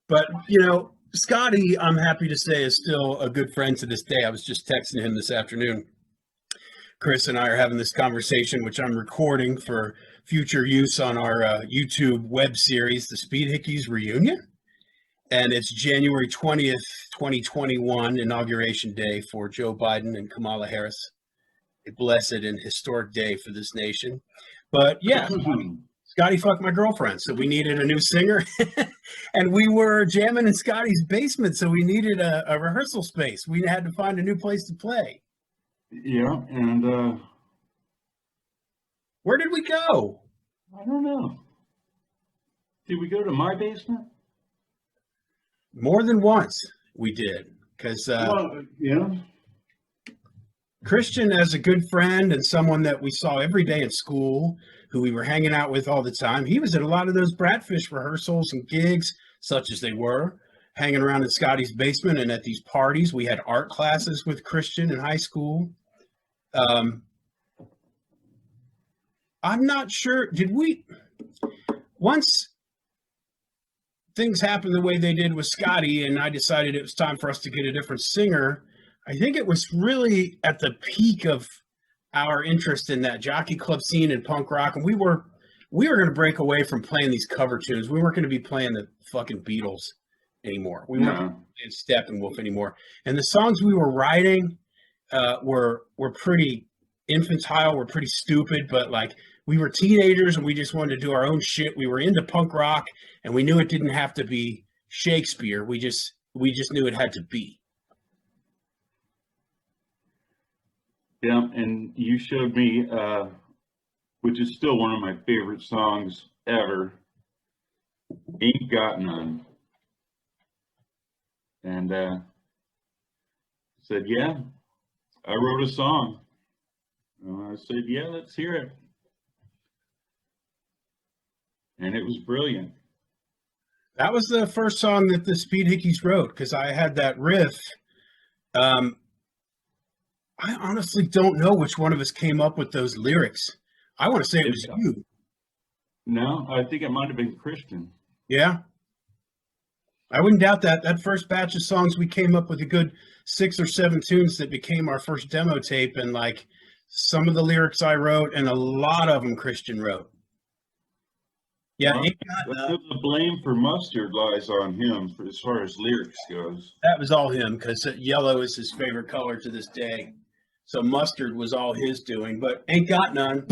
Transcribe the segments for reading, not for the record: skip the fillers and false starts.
But, Scotty, I'm happy to say, is still a good friend to this day. I was just texting him this afternoon. Chris and I are having this conversation, which I'm recording for future use on our YouTube web series, The Speed Hickeys Reunion. And it's January 20th, 2021, Inauguration Day for Joe Biden and Kamala Harris. A blessed and historic day for this nation. But yeah, Scotty fucked my girlfriend, so we needed a new singer. And we were jamming in Scotty's basement, so we needed a rehearsal space. We had to find a new place to play. Yeah, and where did we go? I don't know. Did we go to my basement? More than once we did, because yeah. Christian, as a good friend and someone that we saw every day at school, who we were hanging out with all the time, he was at a lot of those Bratfish rehearsals and gigs, such as they were, hanging around in Scotty's basement and at these parties. We had art classes with Christian in high school. I'm not sure, once things happened the way they did with Scotty and I decided it was time for us to get a different singer, I think it was really at the peak of our interest in that jockey club scene and punk rock. And we were going to break away from playing these cover tunes. We weren't going to be playing the fucking Beatles anymore. We weren't playing Steppenwolf anymore. And the songs we were writing were pretty infantile, were pretty stupid, but like we were teenagers and we just wanted to do our own shit. We were into punk rock and we knew it didn't have to be Shakespeare. We just knew it had to be. Yeah, and you showed me, which is still one of my favorite songs ever, Ain't Got None. And said, yeah, I wrote a song. And I said, yeah, let's hear it. And it was brilliant. That was the first song that the Speed Hickeys wrote, because I had that riff. I honestly don't know which one of us came up with those lyrics. I want to say it was you. No, I think it might have been Christian. Yeah. I wouldn't doubt that. That first batch of songs, we came up with a good 6 or 7 tunes that became our first demo tape. And like some of the lyrics I wrote and a lot of them Christian wrote. Yeah. The blame for Mustard lies on him for as far as lyrics goes. That was all him, because yellow is his favorite color to this day. So Mustard was all his doing, but Ain't Got None.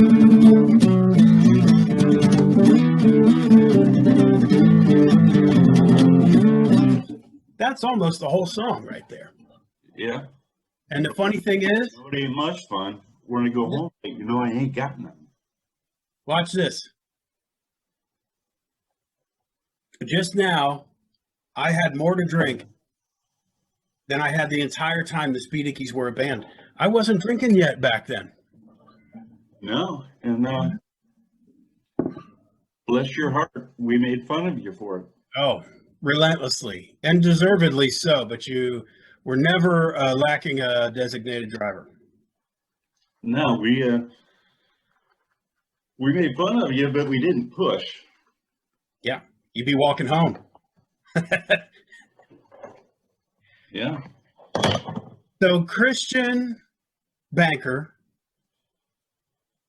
That's almost the whole song right there. Yeah. And the funny thing is, it ain't much fun. We're going to go home, I ain't got none. Watch this. Just now, I had more to drink than I had the entire time the Speed Hickeys were a band. I wasn't drinking yet back then. No, and bless your heart, we made fun of you for it. Oh, relentlessly, and deservedly so, but you were never lacking a designated driver. No, we made fun of you, but we didn't push. Yeah, you'd be walking home. Yeah. So Christian, Banker,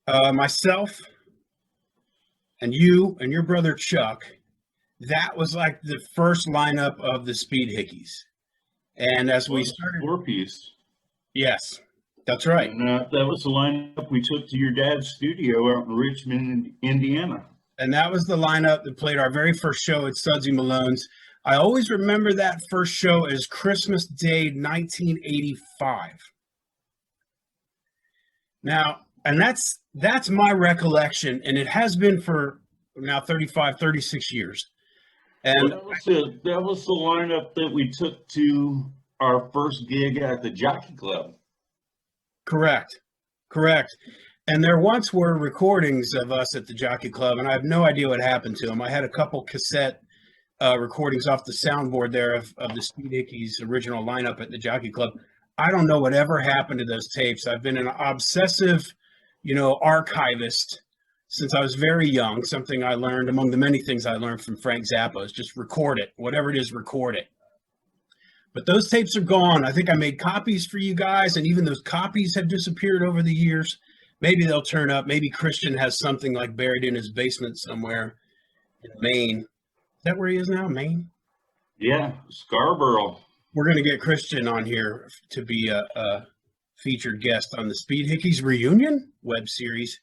myself, and you and your brother Chuck, that was like the first lineup of the Speed Hickeys. And as we started, 4-piece. Yes, that's right. And that was the lineup we took to your dad's studio out in Richmond, Indiana. And that was the lineup that played our very first show at Sudsy Malone's. I always remember that first show as Christmas Day, 1985. Now, and that's my recollection, and it has been for now 35, 36 years. And that was the lineup that we took to our first gig at the Jockey Club. Correct. And there once were recordings of us at the Jockey Club, and I have no idea what happened to them. I had a couple cassette recordings off the soundboard there of the Speed Hickeys original lineup at the Jockey Club. I don't know whatever happened to those tapes. I've been an obsessive, archivist since I was very young. Something I learned, among the many things I learned from Frank Zappa, is just record it. Whatever it is, record it. But those tapes are gone. I think I made copies for you guys, and even those copies have disappeared over the years. Maybe they'll turn up. Maybe Christian has something like buried in his basement somewhere in Maine. Is that where he is now, Maine? Yeah, Scarborough. We're going to get Christian on here to be a featured guest on the Speed Hickeys Reunion web series.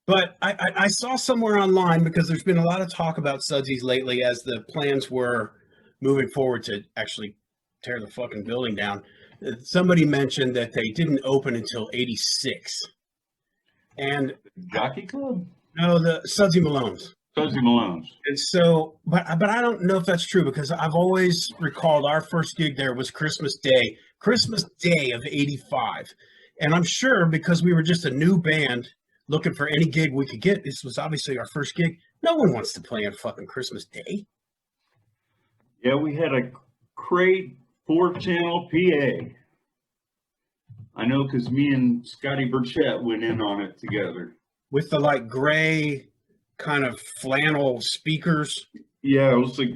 But I saw somewhere online, because there's been a lot of talk about Sudsies lately as the plans were moving forward to actually tear the fucking building down. Somebody mentioned that they didn't open until 86. And Jockey Club? no, the Sudsy Malone's. Sudsy Malone's. And so, but I don't know if that's true, because I've always recalled our first gig there was Christmas Day of 85. And I'm sure because we were just a new band looking for any gig we could get, this was obviously our first gig. No one wants to play on fucking Christmas Day. Yeah, we had a crate 4-channel PA. I know because me and Scotty Burchett went in on it together. With the like gray kind of flannel speakers. Yeah, it was like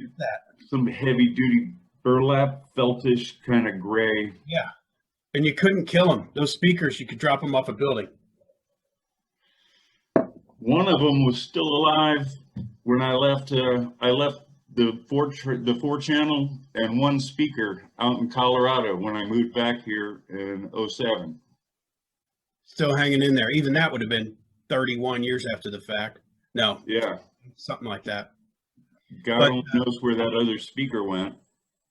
some heavy duty burlap, feltish kind of gray. Yeah. And you couldn't kill them. Those speakers, you could drop them off a building. One of them was still alive when I left the 4-channel and one speaker out in Colorado when I moved back here in 07. Still hanging in there. Even that would have been 31 years after the fact. No. Yeah. Something like that. God only knows where that other speaker went.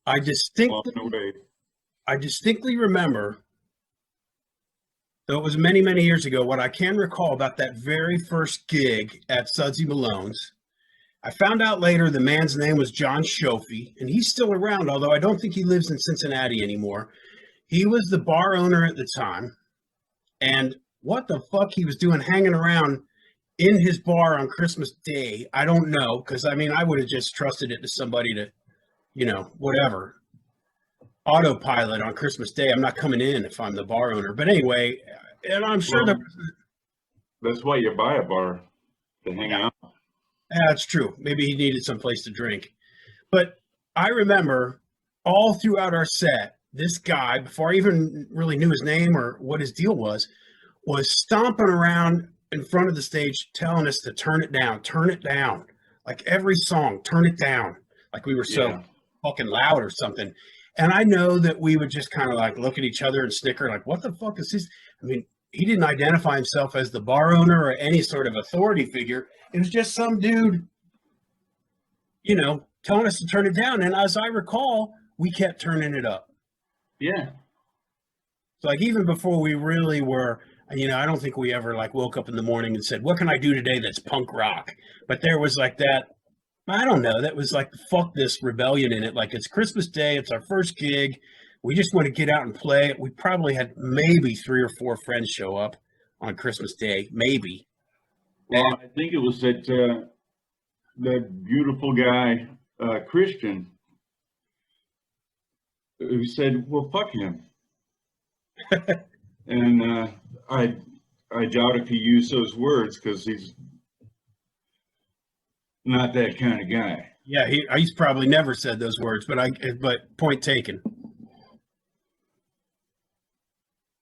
I distinctly remember, though it was many, many years ago, what I can recall about that very first gig at Sudsy Malone's. I found out later the man's name was John Schofie, and he's still around, although I don't think he lives in Cincinnati anymore. He was the bar owner at the time, and what the fuck he was doing hanging around in his bar on Christmas Day, I don't know, because, I mean, I would have just trusted it to somebody to, you know, whatever. Autopilot on Christmas Day. I'm not coming in if I'm the bar owner. But anyway, and I'm sure that's why you buy a bar, to hang out. Yeah, that's true. Maybe he needed some place to drink. But I remember all throughout our set, this guy, before I even really knew his name or what his deal was stomping around in front of the stage telling us to turn it down. Like every song, turn it down. Like we were so fucking loud or something. And I know that we would just kind of like look at each other and snicker, like, what the fuck is this? I mean, he didn't identify himself as the bar owner or any sort of authority figure. It was just some dude, you know, telling us to turn it down. And as I recall, we kept turning it up. Yeah. So like even before we really were, you know, I don't think we ever like woke up in the morning and said, what can I do today that's punk rock? But there was like that, I don't know, that was like, fuck this rebellion in it. Like it's Christmas Day, it's our first gig. We just want to get out and play. We probably had maybe 3 or 4 friends show up on Christmas Day, maybe. Well, I think it was that beautiful guy, Christian, who said, well, fuck him. And I doubt if he used those words because he's not that kind of guy. Yeah, he's probably never said those words, but point taken.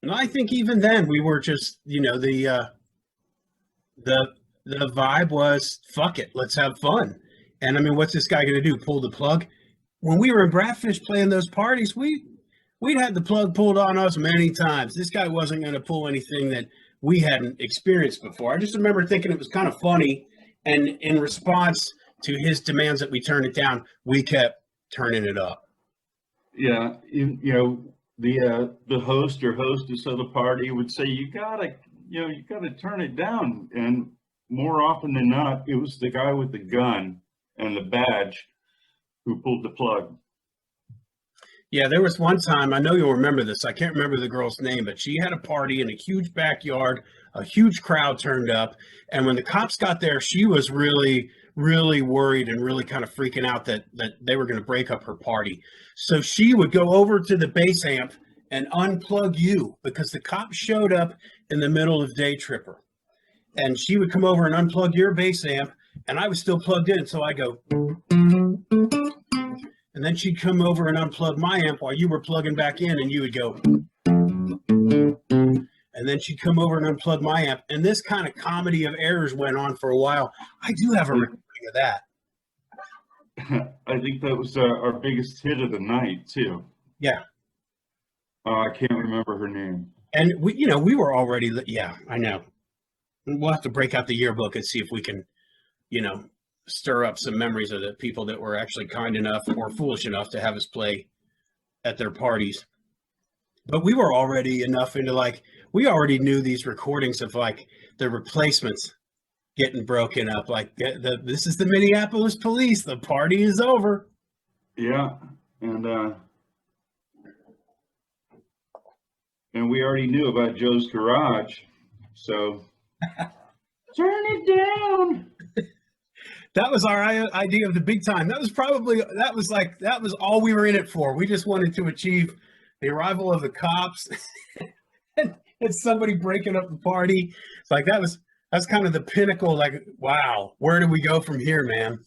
And I think even then we were just, you know, the vibe was fuck it, let's have fun. And I mean, what's this guy going to do? Pull the plug? When we were in Bradfish playing those parties, we'd had the plug pulled on us many times. This guy wasn't going to pull anything that we hadn't experienced before. I just remember thinking it was kind of funny. And in response to his demands that we turn it down, we kept turning it up. Yeah. You know, the host or hostess of the party would say, you gotta turn it down. And more often than not, it was the guy with the gun and the badge who pulled the plug. Yeah, there was one time, I know you'll remember this, I can't remember the girl's name, but she had a party in a huge backyard, a huge crowd turned up, and when the cops got there, she was really, really worried and really kind of freaking out that they were going to break up her party. So she would go over to the bass amp and unplug you because the cop showed up in the middle of Day Tripper. And she would come over and unplug your bass amp, and I was still plugged in. So I go, and then she'd come over and unplug my amp while you were plugging back in, and you would go, and then she'd come over and unplug my amp. And this kind of comedy of errors went on for a while. I do have a recording of that. I think that was our biggest hit of the night too. Yeah. I can't remember her name. And we were already, yeah, I know. We'll have to break out the yearbook and see if we can, stir up some memories of the people that were actually kind enough or foolish enough to have us play at their parties. But we were already enough into we already knew these recordings of the replacements getting broken up. This is the Minneapolis police. The party is over. Yeah. And we already knew about Joe's garage. So turn it down. That was our idea of the big time. That was all we were in it for. We just wanted to achieve the arrival of the cops and somebody breaking up the party. It's that's kind of the pinnacle. Wow, where do we go from here, man?